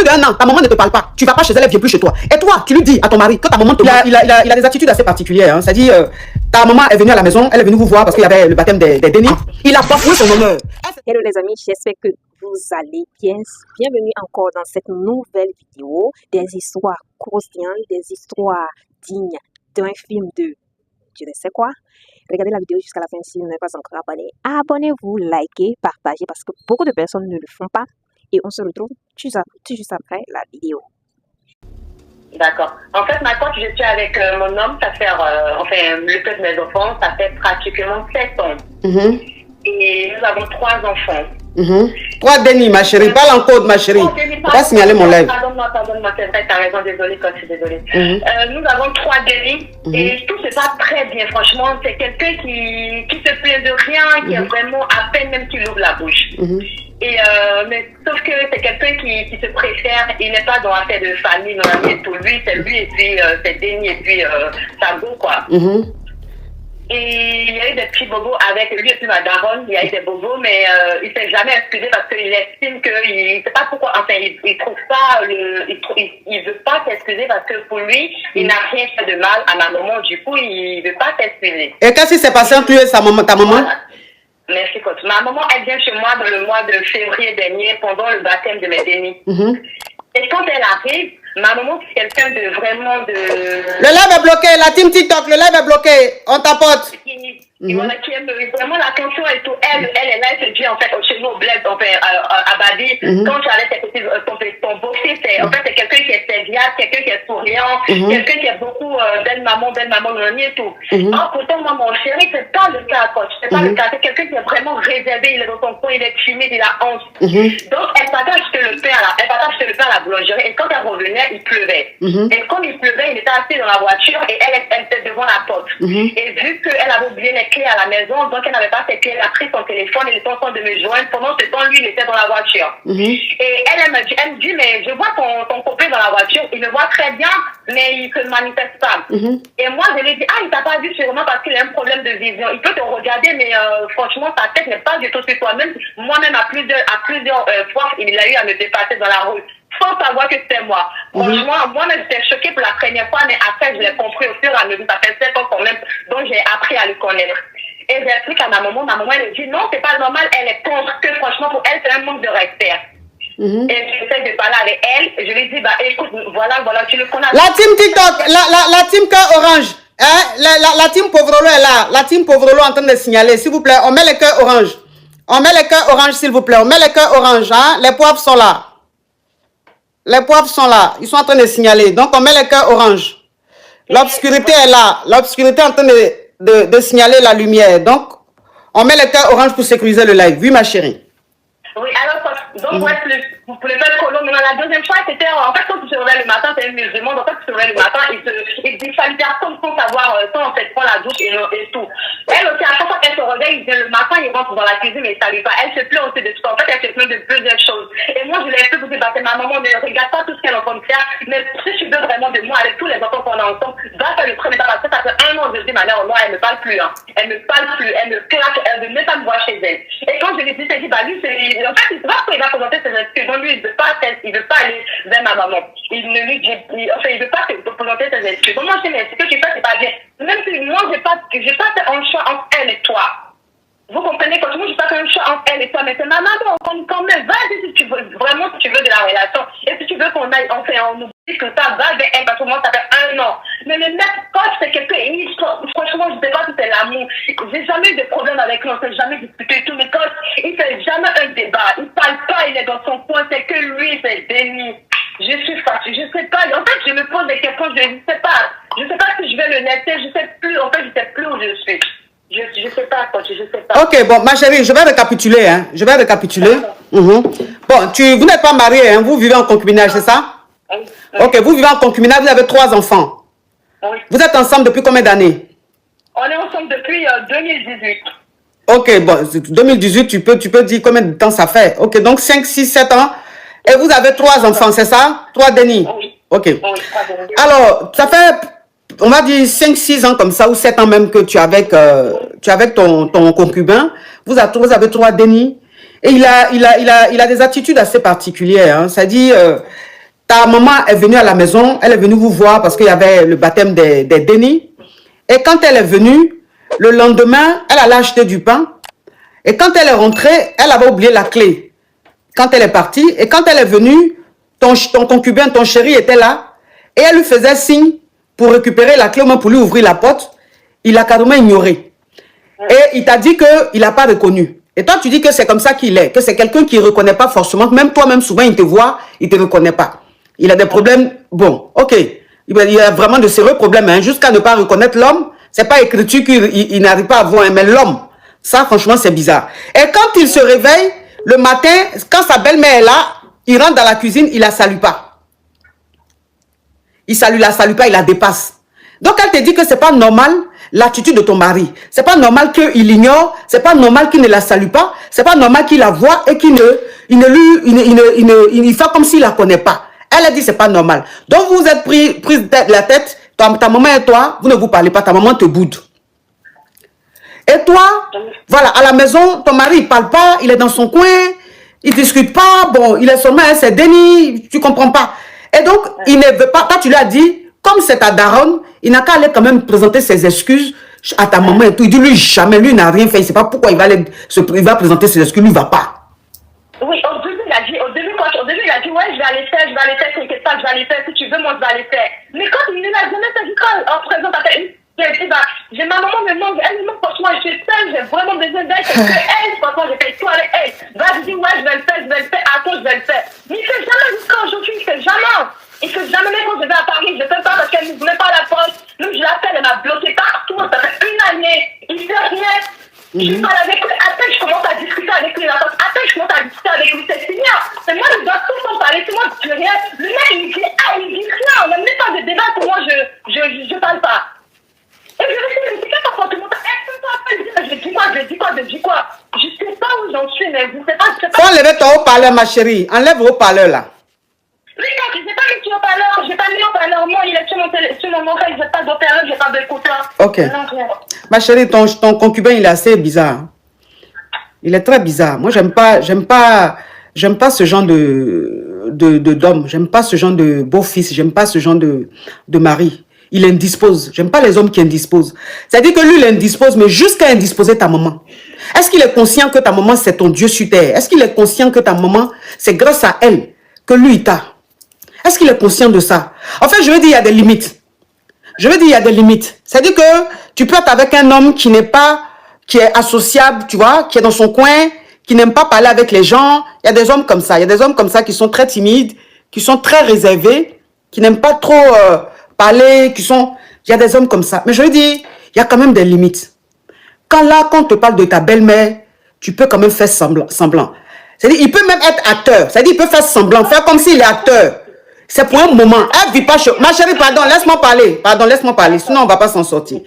d'1 an, ta maman ne te parle pas. Tu vas pas chez elle, elle vient plus chez toi. Et toi, tu lui dis à ton mari que ta maman te parle. Il a des attitudes assez particulières. Hein. C'est-à-dire, ta maman est venue à la maison, elle est venue vous voir parce qu'il y avait le baptême des Denis. Il a bafoué son honneur. Hello les amis, j'espère que vous allez bien. Bienvenue encore dans cette nouvelle vidéo des histoires croustillantes, des histoires dignes d'un film de je ne sais quoi. Regardez la vidéo jusqu'à la fin si vous n'êtes pas encore abonné. Abonnez-vous, likez, partagez parce que beaucoup de personnes ne le font pas. Et on se retrouve tout juste après la vidéo. D'accord. En fait, maintenant que je suis avec mon homme, ça fait, le père de mes enfants, ça fait pratiquement 7 ans. Et nous avons 3 enfants. 3 Denis, ma chérie. Parle en code, ma chérie. Faut pas signaler mon live. Pardonne-moi, c'est vrai, t'as raison, désolée, quand je suis désolée. Nous avons 3 Denis et tout se passe très bien, franchement. C'est quelqu'un qui se plaint de rien, qui est vraiment à peine même qu'il ouvre la bouche. Et mais sauf que c'est quelqu'un qui se préfère, il n'est pas dans l'affaire de famille, dans la vie et tout. Lui et puis c'est Denis et puis Sago, quoi. Et il y a eu des petits bobos avec lui et puis ma daronne, il y a eu des bobos, mais il s'est jamais excusé parce qu'il estime qu'il sait pas pourquoi, enfin il trouve pas il veut pas s'excuser parce que pour lui, il n'a rien fait de mal à ma maman, du coup il veut pas s'excuser. Et qu'est-ce qui s'est passé entre lui et ta maman? Voilà. Merci, coach. Ma maman, elle vient chez moi dans le mois de février dernier pendant le baptême de mes Denis. Et quand elle arrive, ma maman, c'est quelqu'un de vraiment de... Le live est bloqué, la team TikTok, le live est bloqué. On t'apporte. Voilà, qui aime vraiment l'attention et tout. Elle est là, elle se dit, en fait, chez nous au bled, à Babi, quand tu avais ton beau-fils, en fait, c'est quelqu'un qui est serviable, quelqu'un qui est souriant, quelqu'un qui est beaucoup belle maman, et tout. Or, pourtant, moi, mon chéri, c'est pas le cas, coach. C'est pas le cas. C'est quelqu'un qui est vraiment réservé, il est dans son coin, il est timide, il a honte. Donc, elle partage le pain à la boulangerie, et quand elle revenait, il pleuvait. Et comme il pleuvait, il était assis dans la voiture, et elle était devant la porte. Et vu qu'elle avait oublié les clés à la maison, donc elle n'avait pas ses clés, elle a pris son téléphone, elle était en train de me joindre. Pendant ce temps, lui, il était dans la voiture. Et elle me dit, mais je vois ton copain dans la voiture, il me voit très bien, mais il ne se manifeste pas. Et moi, je lui ai dit, il t'a pas vu sûrement parce qu'il a un problème de vision. Il peut te regarder, mais franchement, sa tête n'est pas du tout sur toi-même. Moi-même, à plusieurs fois, il a eu à me dépasser dans la route, sans savoir que c'était moi. Franchement, moi-même, j'étais choquée pour la première fois, mais après, je l'ai compris au fur et à mesure. Ça fait 7 ans quand même, donc j'ai appris à le connaître. Et j'explique à ma maman, elle me dit, non, c'est pas normal, elle est contre, que franchement, pour elle, c'est un manque de respect. Et j'essaie de parler avec elle, je lui dis, écoute, voilà, tu le connais. La team TikTok, la team cœur orange, hein? La team Pauvrolo est là, la team Pauvrolo est en train de signaler, s'il vous plaît, on met les cœurs orange. On met les cœurs orange, s'il vous plaît, on met les cœurs orange, hein? Les poivres sont là. Les poivres sont là, ils sont en train de signaler, donc on met les cœurs orange. L'obscurité est là, l'obscurité est en train de signaler la lumière. Donc, on met le cœur orange pour sécuriser le live. Oui, ma chérie. Oui, alors, donc, pour le faire colon, la deuxième fois, c'était, en fait, quand tu te réveilles le matin, c'est un musulman, donc quand tu te réveilles le matin, il dit salutation sans savoir, sans en fait prendre la douche et tout. Elle aussi, à chaque fois qu'elle se réveille, le matin, il rentre dans la cuisine, mais il ne salue pas. Elle se plaint aussi de tout. En fait, elle se plaint de plusieurs choses. Et moi, je l'ai fait pour dire, ma maman ne regarde pas tout ce qu'elle est en train de faire, mais si tu veux vraiment de moi, avec tous les enfants qu'on a ensemble, va faire le premier pas, parce que ça fait 1 an que je dis, ma mère, moi, elle ne parle plus, hein. Elle ne parle plus, elle me claque, elle ne met pas me voir chez elle. Et quand je lui dis, elle dit, lui, en fait, il ne sait pas qu'il va présenter ses excuses. Donc, lui, il ne veut pas aller vers ma maman. Il ne lui dit, il veut pas présenter ses excuses. Donc, moi, je dis, mais ce que tu fais, c'est pas bien. Même si moi, j'ai pas fait un choix entre elle et toi. Vous comprenez, quand moi, je n'ai pas fait un choix entre elle et toi, mais c'est ma maman, quand même, vas-y si tu veux, vraiment, si tu veux de la relation. Et si tu veux qu'on aille, on oublie tout ça, va vers elle, parce que moi, ça fait 1 an. Mais le mec, quand c'est quelqu'un, franchement, je ne sais pas si c'est l'amour. J'ai jamais eu de problème avec lui, on ne s'est jamais discuté et tout, mais quand il ne fait jamais un débat, il ne parle pas, il est dans son coin, c'est que lui, c'est Denis. Je suis fatiguée, je ne sais pas. En fait, je me pose des questions, je ne sais pas. Je ne sais pas si je vais le laisser, je ne sais plus, en fait, je ne sais plus où je suis. Je ne sais pas, coach, je ne sais pas. Ok, bon, ma chérie, je vais récapituler, hein. Je vais récapituler. Bon, vous n'êtes pas mariée, hein. Vous vivez en concubinage, c'est ça? Oui. Ok, vous vivez en concubinage, vous avez 3 enfants. Oui. Vous êtes ensemble depuis combien d'années? On est ensemble depuis 2018. Ok, bon, 2018, tu peux dire combien de temps ça fait? Ok, donc 5, 6, 7 ans. Et vous avez 3 enfants, c'est ça? 3 Denis? Oui. Ok. Oui, 3 Denis. Alors, ça fait, on va dire 5, 6 ans comme ça, ou 7 ans même que tu es avec, ton concubin. Vous avez 3 Denis. Et il a des attitudes assez particulières. Hein. C'est-à-dire, Ta maman est venue à la maison, elle est venue vous voir parce qu'il y avait le baptême des Denis. Et quand elle est venue, le lendemain, elle allait acheter du pain. Et quand elle est rentrée, elle avait oublié la clé. Quand elle est partie, et quand elle est venue, ton concubin, ton chéri était là. Et elle lui faisait signe pour récupérer la clé, au moins pour lui ouvrir la porte. Il a carrément ignoré. Et il t'a dit qu'il n'a pas reconnu. Et toi, tu dis que c'est comme ça qu'il est, que c'est quelqu'un qui ne reconnaît pas forcément. Même toi-même, souvent, il te voit, il ne te reconnaît pas. Il a des problèmes. Bon, ok. Il y a vraiment de sérieux problèmes. Hein. Jusqu'à ne pas reconnaître l'homme, ce n'est pas écrit qu'il n'arrive pas à voir. Hein, mais l'homme, ça, franchement, c'est bizarre. Et quand il se réveille, le matin, quand sa belle-mère est là, il rentre dans la cuisine, il la salue pas. Il la salue pas, il la dépasse. Donc, elle te dit que c'est pas normal l'attitude de ton mari. C'est pas normal qu'il l'ignore, c'est pas normal qu'il ne la salue pas, c'est pas normal qu'il la voit et qu'il il fait comme s'il la connaît pas. Elle a dit c'est pas normal. Donc, vous êtes pris la tête, ta maman et toi, vous ne vous parlez pas, ta maman te boude. Et toi, voilà, à la maison, ton mari, il parle pas, il est dans son coin, il discute pas, bon, il est seulement, c'est Denis, tu comprends pas. Et donc, il ne veut pas, toi tu lui as dit, comme c'est ta daronne, il n'a qu'à aller quand même présenter ses excuses à ta maman et tout. Il dit lui jamais, lui n'a rien fait, il ne sait pas pourquoi il va présenter ses excuses, lui ne va pas. Oui, au début, il a dit, ouais, je vais aller faire, t'inquiète pas, je vais aller faire, si tu veux, moi, je vais aller faire. Mais quand il n'a jamais fait, quand on présente à j'ai ma maman me manque, elle me manque, franchement, je suis seule, j'ai vraiment besoin d'elle, c'est que elle, franchement, j'ai fait tout avec elle. Va, je dis, ouais, je vais le faire, attends, je vais le faire. Mais il fait jamais jusqu'à aujourd'hui, il fait jamais. Il fait jamais, même quand je vais à Paris, je ne fais pas parce qu'elle n'ouvre même pas la porte. Même je l'appelle, elle m'a bloqué partout, ça fait une année, il fait rien. Je parle avec lui, à peine je commence à discuter avec lui, à peine je commence à discuter avec lui, c'est fini. C'est moi, je dois tout le temps parler, c'est moi, je dis rien. Le mec, il dit rien, on n'a même pas de débat pour moi, je parle pas. Et je me dis, qu'est-ce que tu me dis, je dis quoi? Je sais pas où j'en suis, mais je sais pas. Faut enlever ton haut-parleur, ma chérie. Enlève le haut-parleur là. Oui, non, je n'ai pas mis de haut-parleur, j'ai pas mis haut-parleur. Moi, il est sur mon mobile, j'ai pas d'haut-parleur, j'ai pas d'écouteur. Ok. Ma chérie, ton concubin, il est assez bizarre. Il est très bizarre. Moi, j'aime pas ce genre d'homme. J'aime pas ce genre de beau-fils. J'aime pas ce genre de mari. Il indispose. J'aime pas les hommes qui indisposent. C'est-à-dire que lui, il indispose, mais jusqu'à indisposer ta maman. Est-ce qu'il est conscient que ta maman, c'est ton Dieu sur terre? Est-ce qu'il est conscient que ta maman, c'est grâce à elle que lui, il t'a? Est-ce qu'il est conscient de ça? En fait, je veux dire, il y a des limites. C'est-à-dire que tu peux être avec un homme qui qui est associable, tu vois, qui est dans son coin, qui n'aime pas parler avec les gens. Il y a des hommes comme ça. Il y a des hommes comme ça qui sont très timides, qui sont très réservés, qui n'aiment pas trop parler, il y a des hommes comme ça. Mais je veux dire, il y a quand même des limites. Quand on te parle de ta belle-mère, tu peux quand même faire semblant. C'est-à-dire, il peut même être acteur. C'est-à-dire, il peut faire semblant, faire comme s'il est acteur. C'est pour un moment. Elle vit pas chaud. Ma chérie, pardon, laisse-moi parler. Sinon, on ne va pas s'en sortir.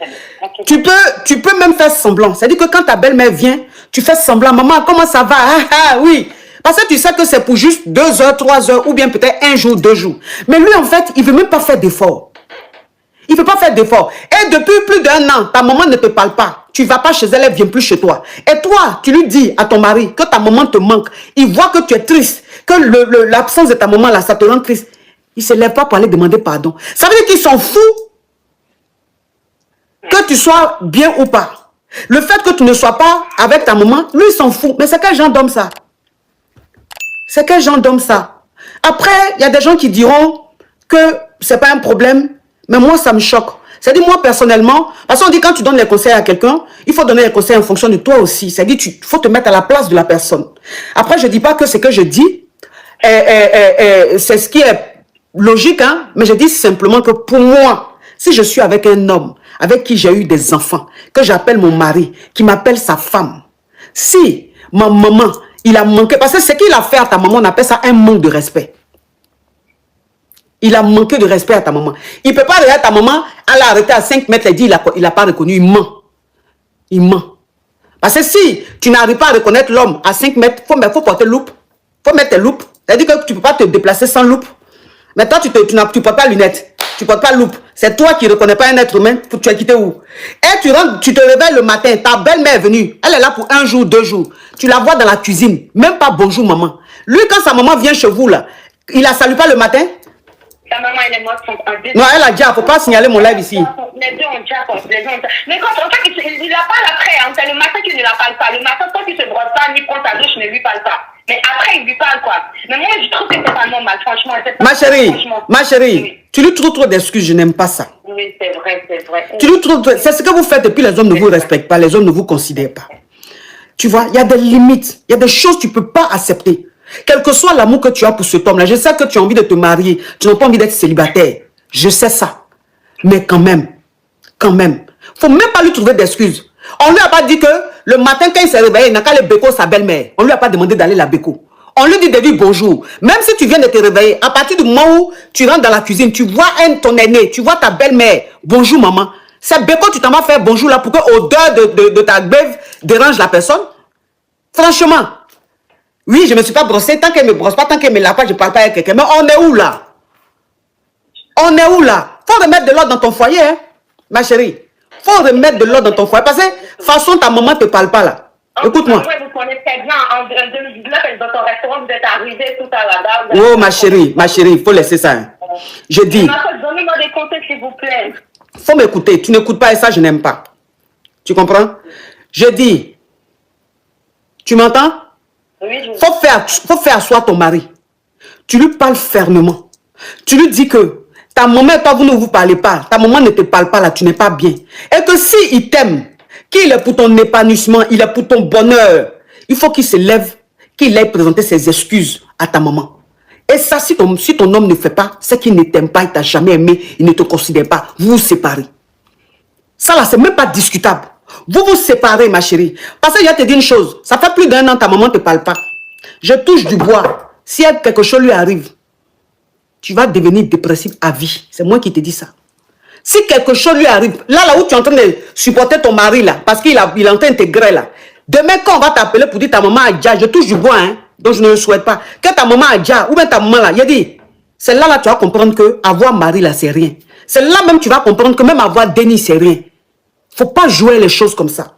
Tu peux même faire semblant. C'est-à-dire que quand ta belle-mère vient, tu fais semblant. Maman, comment ça va? Ah, oui. Parce que tu sais que c'est pour juste 2 heures, 3 heures, ou bien peut-être 1 jour, 2 jours. Mais lui, en fait, il ne veut même pas faire d'effort. Il ne veut pas faire d'effort. Et depuis plus d'1 an, ta maman ne te parle pas. Tu ne vas pas chez elle, elle ne vient plus chez toi. Et toi, tu lui dis à ton mari que ta maman te manque. Il voit que tu es triste, que l'absence de ta maman, là, ça te rend triste. Il ne se lève pas pour aller demander pardon. Ça veut dire qu'il s'en fout que tu sois bien ou pas. Le fait que tu ne sois pas avec ta maman, lui, il s'en fout. Mais c'est quel genre d'homme ça? C'est quel genre d'homme ça? Après, il y a des gens qui diront que ce n'est pas un problème, mais moi, ça me choque. C'est-à-dire, moi, personnellement, parce qu'on dit quand tu donnes les conseils à quelqu'un, il faut donner les conseils en fonction de toi aussi. C'est-à-dire, il faut te mettre à la place de la personne. Après, je ne dis pas que ce que je dis, c'est ce qui est logique, hein, mais je dis simplement que pour moi, si je suis avec un homme avec qui j'ai eu des enfants, que j'appelle mon mari, qui m'appelle sa femme, si ma maman, il a manqué, parce que ce qu'il a fait à ta maman, on appelle ça un manque de respect. Il a manqué de respect à ta maman. Il ne peut pas regarder ta maman, elle a arrêté à 5 mètres, elle dit il n'a pas reconnu, il ment. Il ment. Parce que si tu n'arrives pas à reconnaître l'homme à 5 mètres, il faut porter loupe. Il faut mettre tes loupes. C'est-à-dire que tu ne peux pas te déplacer sans loupe. Maintenant, tu ne portes pas lunettes. Tu ne portes pas loupe. C'est toi qui ne reconnais pas un être humain. Tu as quitté où? Et tu te réveilles le matin. Ta belle-mère est venue. Elle est là pour 1 jour, 2 jours. Tu la vois dans la cuisine. Même pas bonjour maman. Lui, quand sa maman vient chez vous, là, il la salue pas le matin. Ta maman et moi sont en Non, elle a dit, faut pas signaler mon live ici. Les deux ont déjà compris. Mais quand en fait, il la parle après, hein, c'est le matin qu'il ne la parle pas. Le matin, quand il se brosse pas, ni prend sa douche, ne lui parle pas. Mais après, il lui parle quoi. Mais moi, je trouve que c'est pas normal, franchement. Ma chérie, oui. Tu lui trouves trop d'excuses, je n'aime pas ça. Oui, c'est vrai, c'est vrai. Tu lui trouves, c'est ce que vous faites et puis les hommes ne vous respectent pas, les hommes ne vous considèrent pas. Tu vois, il y a des limites, il y a des choses que tu ne peux pas accepter. Quel que soit l'amour que tu as pour cet homme-là, je sais que tu as envie de te marier, tu n'as pas envie d'être célibataire. Je sais ça. Mais quand même, faut même pas lui trouver d'excuses. On lui a pas dit que le matin quand il s'est réveillé, il n'a qu'à aller béco sa belle-mère. On lui a pas demandé d'aller la béco. On lui dit de dire bonjour. Même si tu viens de te réveiller, à partir du moment où tu rentres dans la cuisine, tu vois ton aîné, tu vois ta belle-mère. Bonjour maman. C'est béco, tu t'en vas faire bonjour là pour que l'odeur de ta beuve dérange la personne. Franchement. Oui, je ne me suis pas brossée. Tant qu'elle ne me brosse pas, tant qu'elle ne me lave pas, je ne parle pas avec quelqu'un. Mais on est où là? On est où là? Faut remettre de l'ordre dans ton foyer, hein, ma chérie. Faut remettre de l'ordre dans ton foyer. Parce que, de toute façon, ta maman ne te parle pas là. Écoute-moi. Vous connaissez très bien. En 2019, dans ton restaurant, vous êtes arrivé tout à la dame. Oh, ma chérie, il faut laisser ça. Hein. Je dis. Donnez-moi des conseils, s'il vous plaît. Faut m'écouter. Tu n'écoutes pas et ça, je n'aime pas. Tu comprends? Je dis. Tu m'entends? Oui, faut faire asseoir ton mari. Tu lui parles fermement. Tu lui dis que ta maman et toi, vous ne vous parlez pas. Ta maman ne te parle pas là, tu n'es pas bien. Et que s'il t'aime, qu'il est pour ton épanouissement, il est pour ton bonheur, il faut qu'il se lève, qu'il aille présenter ses excuses à ta maman. Et ça, si ton homme ne fait pas, c'est qu'il ne t'aime pas, il ne t'a jamais aimé, il ne te considère pas. Vous vous séparez. Ça là, c'est même pas discutable. Vous vous séparez, ma chérie. Parce que je vais te dire une chose. Ça fait plus d'1 an, ta maman ne te parle pas. Je touche du bois. Si quelque chose lui arrive, tu vas devenir dépressif à vie. C'est moi qui te dis ça. Si quelque chose lui arrive, là où tu es en train de supporter ton mari, là, parce qu'il est en train de t'intégrer, là. Demain, quand on va t'appeler pour dire ta maman a déjà, je touche du bois, hein, donc je ne le souhaite pas. Quand ta maman a déjà, ou bien ta maman, là, il a dit, c'est là, tu vas comprendre que avoir mari, là, c'est rien. C'est là même tu vas comprendre que même avoir Denis, c'est rien. Faut pas jouer les choses comme ça.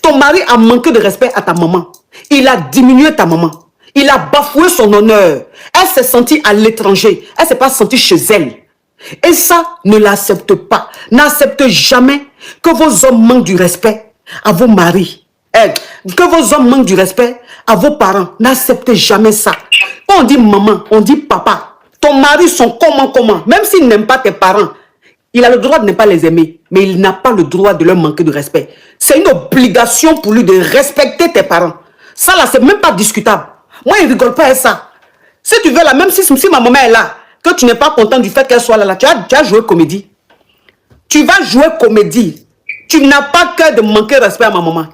Ton mari a manqué de respect à ta maman. Il a diminué ta maman. Il a bafoué son honneur. Elle s'est sentie à l'étranger. Elle ne s'est pas sentie chez elle. Et ça, ne l'accepte pas. N'accepte jamais que vos hommes manquent du respect à vos maris. Que vos hommes manquent du respect à vos parents. N'acceptez jamais ça. Quand on dit maman, on dit papa. Ton mari sont comment. Même s'il n'aime pas tes parents, il a le droit de ne pas les aimer, mais il n'a pas le droit de leur manquer de respect. C'est une obligation pour lui de respecter tes parents. Ça là, c'est même pas discutable. Moi, il ne rigole pas avec ça. Si tu veux là, même si ma maman est là, que tu n'es pas content du fait qu'elle soit là, tu as joué comédie. Tu vas jouer comédie. Tu n'as pas cœur de manquer respect à ma maman.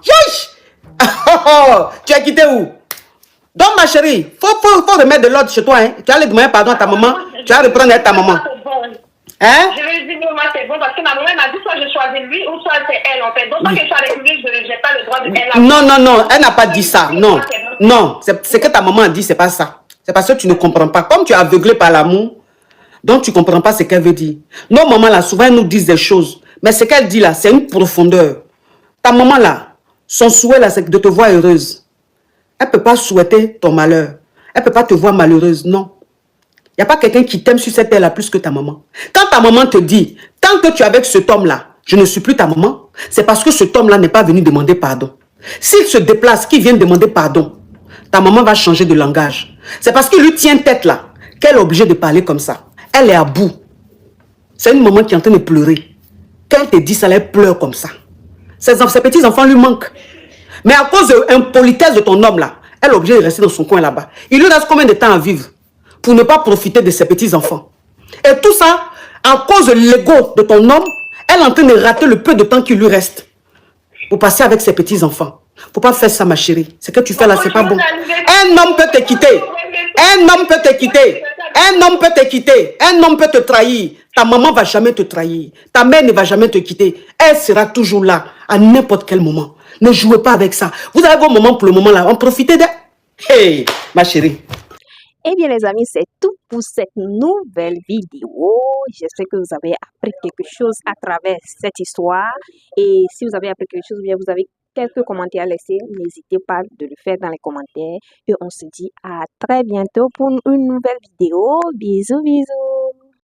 Tu as quitté où? Donc ma chérie, faut remettre de l'ordre chez toi. Hein. Tu vas aller demander pardon à ta maman. Tu vas reprendre avec ta maman. Hein? Je lui ai dit, maman, c'est bon, parce que ma maman m'a dit, soit je choisis lui, ou soit c'est elle, en fait. Donc, tant que je suis avec lui, je n'ai pas le droit de elle. Non, elle n'a pas dit ça. Non, ce que ta maman a dit, c'est pas ça. C'est parce que tu ne comprends pas. Comme tu es aveuglé par l'amour, donc tu ne comprends pas ce qu'elle veut dire. Nos mamans, là, souvent, elles nous disent des choses. Mais ce qu'elle dit, là, c'est une profondeur. Ta maman, là, son souhait, là, c'est de te voir heureuse. Elle ne peut pas souhaiter ton malheur. Elle ne peut pas te voir malheureuse, non. Il n'y a pas quelqu'un qui t'aime sur cette terre-là plus que ta maman. Quand ta maman te dit, tant que tu es avec cet homme-là, je ne suis plus ta maman, c'est parce que cet homme-là n'est pas venu demander pardon. S'il se déplace, qu'il vient demander pardon, ta maman va changer de langage. C'est parce qu'il lui tient tête là, qu'elle est obligée de parler comme ça. Elle est à bout. C'est une maman qui est en train de pleurer. Quand elle te dit ça, elle pleure comme ça. Ses petits-enfants lui manquent. Mais à cause de l'impolitesse de ton homme là, elle est obligée de rester dans son coin là-bas. Il lui reste combien de temps à vivre pour ne pas profiter de ses petits-enfants? Et tout ça, à cause de l'ego de ton homme, elle est en train de rater le peu de temps qui lui reste pour passer avec ses petits-enfants. Faut pas faire ça, ma chérie. Ce que tu fais là, c'est pas bon. Un homme peut te quitter. Un homme peut te quitter. Un homme peut te quitter. Un homme peut te trahir. Ta maman va jamais te trahir. Ta mère ne va jamais te quitter. Elle sera toujours là, à n'importe quel moment. Ne jouez pas avec ça. Vous avez vos moments pour le moment là. En profitez d'elle. Hey, ma chérie. Eh bien, les amis, c'est tout pour cette nouvelle vidéo. J'espère que vous avez appris quelque chose à travers cette histoire. Et si vous avez appris quelque chose, bien vous avez quelques commentaires à laisser, n'hésitez pas de le faire dans les commentaires. Et on se dit à très bientôt pour une nouvelle vidéo. Bisous, bisous.